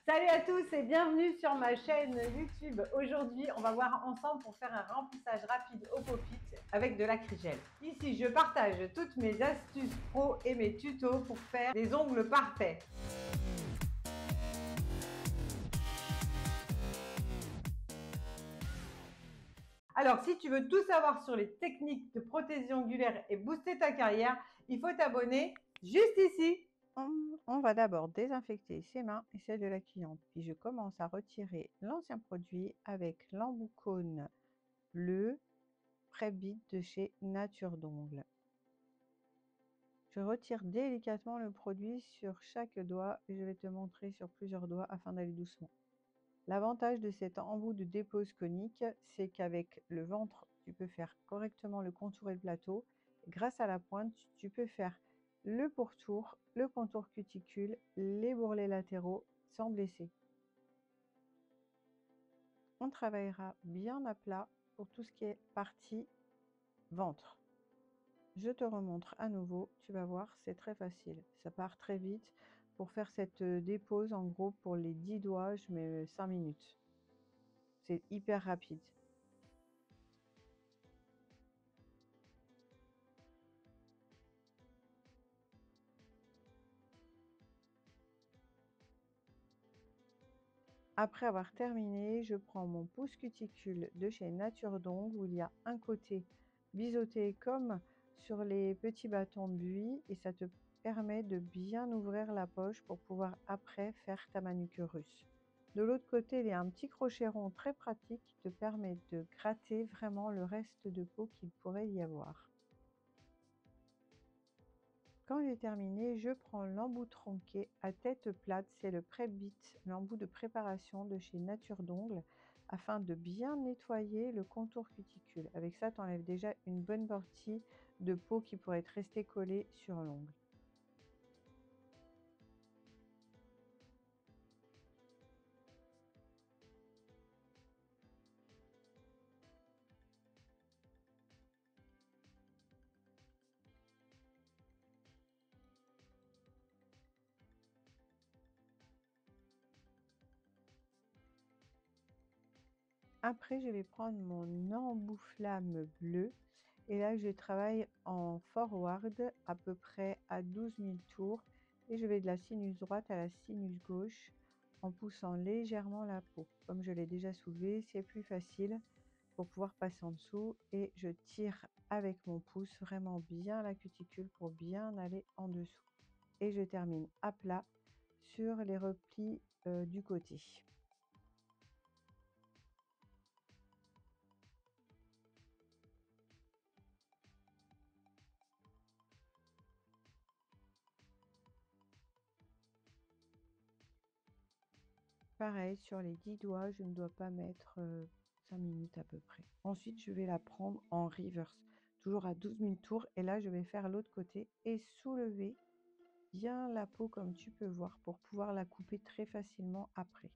Salut à tous et bienvenue sur ma chaîne YouTube. Aujourd'hui, on va voir ensemble pour faire un remplissage rapide au pop-it avec de l'acrygel. Ici, je partage toutes mes astuces pro et mes tutos pour faire des ongles parfaits. Alors, si tu veux tout savoir sur les techniques de prothésie ongulaire et booster ta carrière, il faut t'abonner juste ici. On va d'abord désinfecter ses mains et celles de la cliente. Puis je commence à retirer l'ancien produit avec l'embout cône bleu Prep-It de chez Nature d'Ongles. Je retire délicatement le produit sur chaque doigt et je vais te montrer sur plusieurs doigts afin d'aller doucement. L'avantage de cet embout de dépose conique, c'est qu'avec le ventre, tu peux faire correctement le contour et le plateau. Grâce à la pointe, tu peux faire le pourtour, le contour cuticule, les bourrelets latéraux sans blesser. On travaillera bien à plat pour tout ce qui est partie ventre. Je te remontre à nouveau, tu vas voir, c'est très facile. Ça part très vite. Pour faire cette dépose, en gros, pour les 10 doigts, je mets 5 minutes. C'est hyper rapide. Après avoir terminé, je prends mon pouce cuticule de chez Nature d'Ongles où il y a un côté biseauté comme sur les petits bâtons de buis et ça te permet de bien ouvrir la poche pour pouvoir après faire ta manucure russe. De l'autre côté, il y a un petit crochet rond très pratique qui te permet de gratter vraiment le reste de peau qu'il pourrait y avoir. Quand j'ai terminé, je prends l'embout tronqué à tête plate, c'est le Prep-It, l'embout de préparation de chez Nature d'Ongles, afin de bien nettoyer le contour cuticule. Avec ça, tu enlèves déjà une bonne partie de peau qui pourrait être restée collée sur l'ongle. Après, je vais prendre mon embout flamme bleu et là, je travaille en forward à peu près à 12 000 tours et je vais de la sinus droite à la sinus gauche en poussant légèrement la peau. Comme je l'ai déjà soulevé, c'est plus facile pour pouvoir passer en dessous et je tire avec mon pouce vraiment bien la cuticule pour bien aller en dessous. Et je termine à plat sur les replis du côté. Pareil, sur les 10 doigts, je ne dois pas mettre 5 minutes à peu près. Ensuite, je vais la prendre en reverse, toujours à 12 000 tours. Et là, je vais faire l'autre côté et soulever bien la peau comme tu peux voir pour pouvoir la couper très facilement après.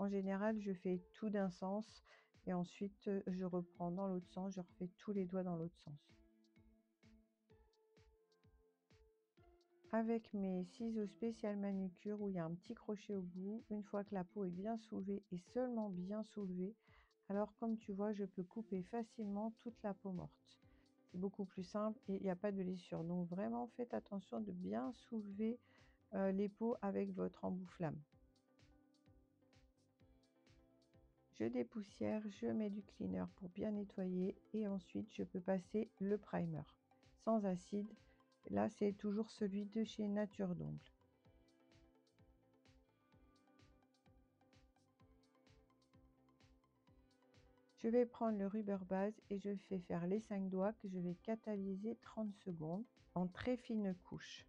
En général, je fais tout d'un sens et ensuite je reprends dans l'autre sens, je refais tous les doigts dans l'autre sens. Avec mes ciseaux spécial manucure où il y a un petit crochet au bout, une fois que la peau est bien soulevée et seulement bien soulevée, alors comme tu vois, je peux couper facilement toute la peau morte. C'est beaucoup plus simple et il n'y a pas de blessure. Donc vraiment, faites attention de bien soulever les peaux avec votre embout flamme. Je dépoussière, je mets du cleaner pour bien nettoyer et ensuite je peux passer le primer sans acide. Là, c'est toujours celui de chez Nature d'Ongles. Je vais prendre le rubber base et je fais faire les 5 doigts que je vais catalyser 30 secondes en très fine couche.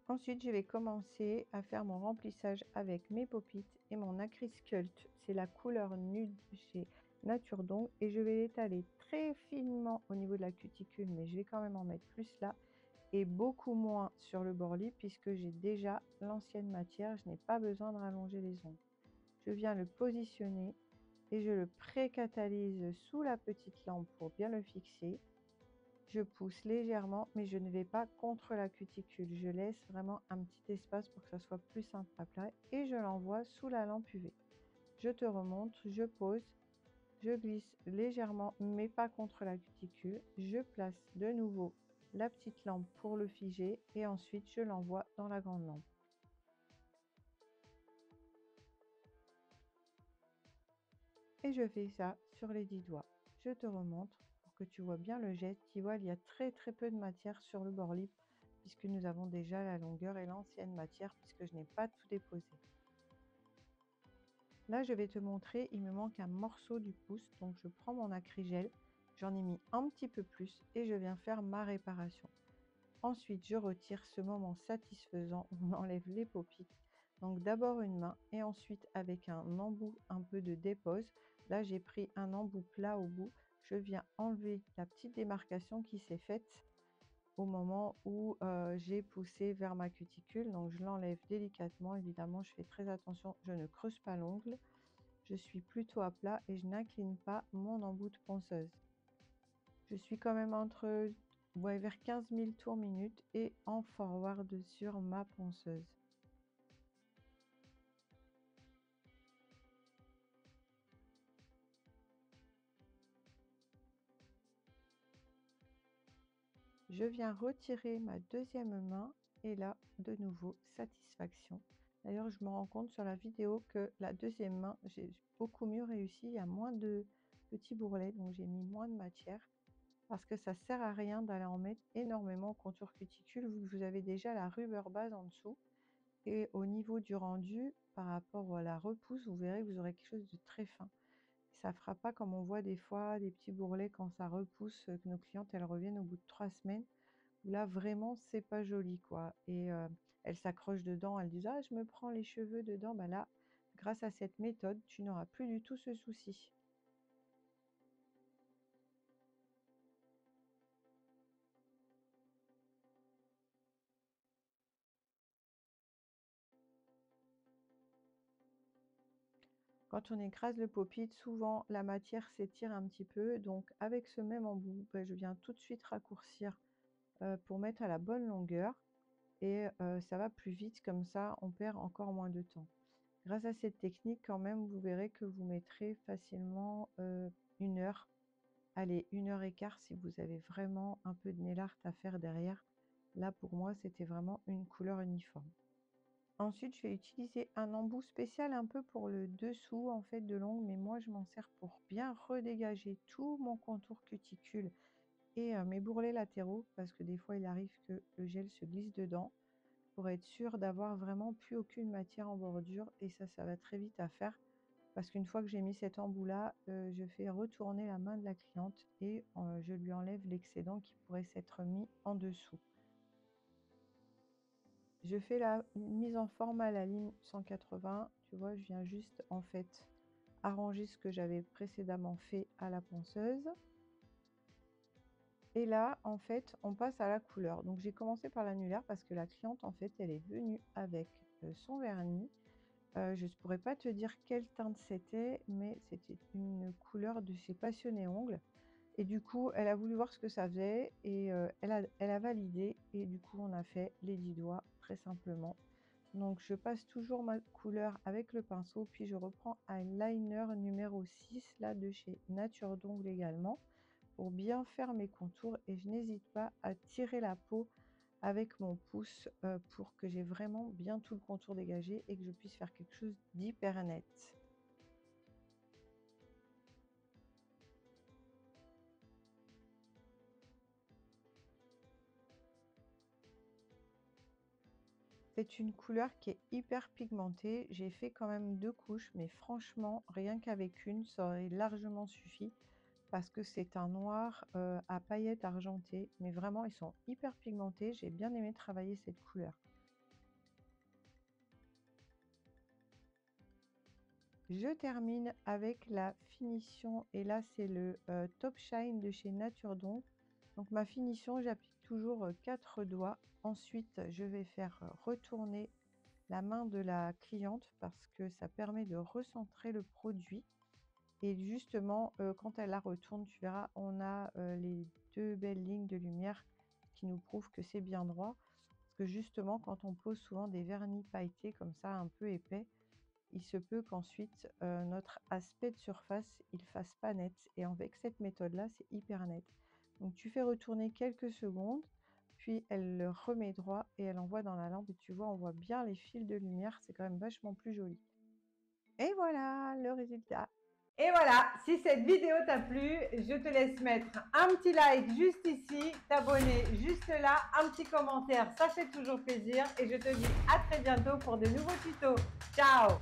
Ensuite, je vais commencer à faire mon remplissage avec mes pop-it et mon Acrysculpt. C'est la couleur nude chez Nature d'Ongles et je vais l'étaler très finement au niveau de la cuticule, mais je vais quand même en mettre plus là et beaucoup moins sur le bord libre puisque j'ai déjà l'ancienne matière, je n'ai pas besoin de rallonger les ongles. Je viens le positionner et je le pré-catalyse sous la petite lampe pour bien le fixer. Je pousse légèrement, mais je ne vais pas contre la cuticule. Je laisse vraiment un petit espace pour que ça soit plus simple à plat et je l'envoie sous la lampe UV. Je te remonte, je pose, je glisse légèrement, mais pas contre la cuticule. Je place de nouveau la petite lampe pour le figer et ensuite je l'envoie dans la grande lampe. Et je fais ça sur les 10 doigts. Je te remonte pour que tu vois bien le geste. Tu vois, il y a très peu de matière sur le bord libre puisque nous avons déjà la longueur et l'ancienne matière puisque je n'ai pas tout déposé. Là, je vais te montrer, il me manque un morceau du pouce, donc je prends mon acrygel, j'en ai mis un petit peu plus et je viens faire ma réparation. Ensuite, je retire ce moment satisfaisant, on enlève les paupites. Donc d'abord une main et ensuite avec un embout un peu de dépose. Là, j'ai pris un embout plat au bout. Je viens enlever la petite démarcation qui s'est faite au moment où j'ai poussé vers ma cuticule. Donc je l'enlève délicatement. Évidemment, je fais très attention, je ne creuse pas l'ongle. Je suis plutôt à plat et je n'incline pas mon embout de ponceuse. Je suis quand même entre vers 15 000 tours minute et en forward sur ma ponceuse. Je viens retirer ma deuxième main et là, de nouveau, satisfaction. D'ailleurs, je me rends compte sur la vidéo que la deuxième main, j'ai beaucoup mieux réussi. Il y a moins de petits bourrelets, donc j'ai mis moins de matière parce que ça sert à rien d'aller en mettre énormément au contour cuticule vu que vous avez déjà la rubber base en dessous. Et au niveau du rendu, par rapport à la repousse, vous verrez que vous aurez quelque chose de très fin. Ça ne fera pas comme on voit des fois des petits bourrelets quand ça repousse, que nos clientes elles reviennent au bout de 3 semaines. Là vraiment c'est pas joli quoi. Et elles s'accrochent dedans, elles disent: «Ah je me prends les cheveux dedans». Bah là, grâce à cette méthode, tu n'auras plus du tout ce souci. Quand on écrase le pop-it, souvent la matière s'étire un petit peu, donc avec ce même embout, bah, je viens tout de suite raccourcir pour mettre à la bonne longueur et ça va plus vite comme ça, on perd encore moins de temps. Grâce à cette technique quand même, vous verrez que vous mettrez facilement 1 heure, allez 1 heure et quart si vous avez vraiment un peu de nail art à faire derrière. Là pour moi, c'était vraiment une couleur uniforme. Ensuite, je vais utiliser un embout spécial un peu pour le dessous en fait de l'ongle, mais moi je m'en sers pour bien redégager tout mon contour cuticule et mes bourrelets latéraux parce que des fois il arrive que le gel se glisse dedans pour être sûr d'avoir vraiment plus aucune matière en bordure et ça va très vite à faire parce qu'une fois que j'ai mis cet embout là, je fais retourner la main de la cliente et je lui enlève l'excédent qui pourrait s'être mis en dessous. Je fais la mise en forme à la ligne 180, tu vois, je viens juste en fait arranger ce que j'avais précédemment fait à la ponceuse. Et là, en fait, on passe à la couleur. Donc j'ai commencé par l'annulaire parce que la cliente, en fait, elle est venue avec son vernis. Je ne pourrais pas te dire quelle teinte c'était, mais c'était une couleur de chez Passionné Ongles. Et du coup, elle a voulu voir ce que ça faisait et elle a validé. Et du coup, on a fait les 10 doigts très simplement. Donc, je passe toujours ma couleur avec le pinceau, puis je reprends un liner numéro 6, là, de chez Nature d'Ongles également, pour bien faire mes contours. Et je n'hésite pas à tirer la peau avec mon pouce pour que j'ai vraiment bien tout le contour dégagé et que je puisse faire quelque chose d'hyper net. C'est une couleur qui est hyper pigmentée. J'ai fait quand même 2 couches, mais franchement, rien qu'avec une, ça aurait largement suffi parce que c'est un noir à paillettes argentées. Mais vraiment, ils sont hyper pigmentés. J'ai bien aimé travailler cette couleur. Je termine avec la finition et là, c'est le Top Shine de chez Nature d'Ongles. Donc ma finition, j'applique toujours 4 doigts. Ensuite, je vais faire retourner la main de la cliente parce que ça permet de recentrer le produit Et justement, quand elle la retourne, tu verras, on a les 2 belles lignes de lumière qui nous prouvent que c'est bien droit. Parce que justement, quand on pose souvent des vernis pailletés comme ça, un peu épais, il se peut qu'ensuite notre aspect de surface, il fasse pas net. Et avec cette méthode-là, c'est hyper net. Donc tu fais retourner quelques secondes, puis elle le remet droit et elle envoie dans la lampe. Et tu vois, on voit bien les fils de lumière, c'est quand même vachement plus joli. Et voilà le résultat. Et voilà, si cette vidéo t'a plu, je te laisse mettre un petit like juste ici, t'abonner juste là, un petit commentaire, ça fait toujours plaisir. Et je te dis à très bientôt pour de nouveaux tutos. Ciao!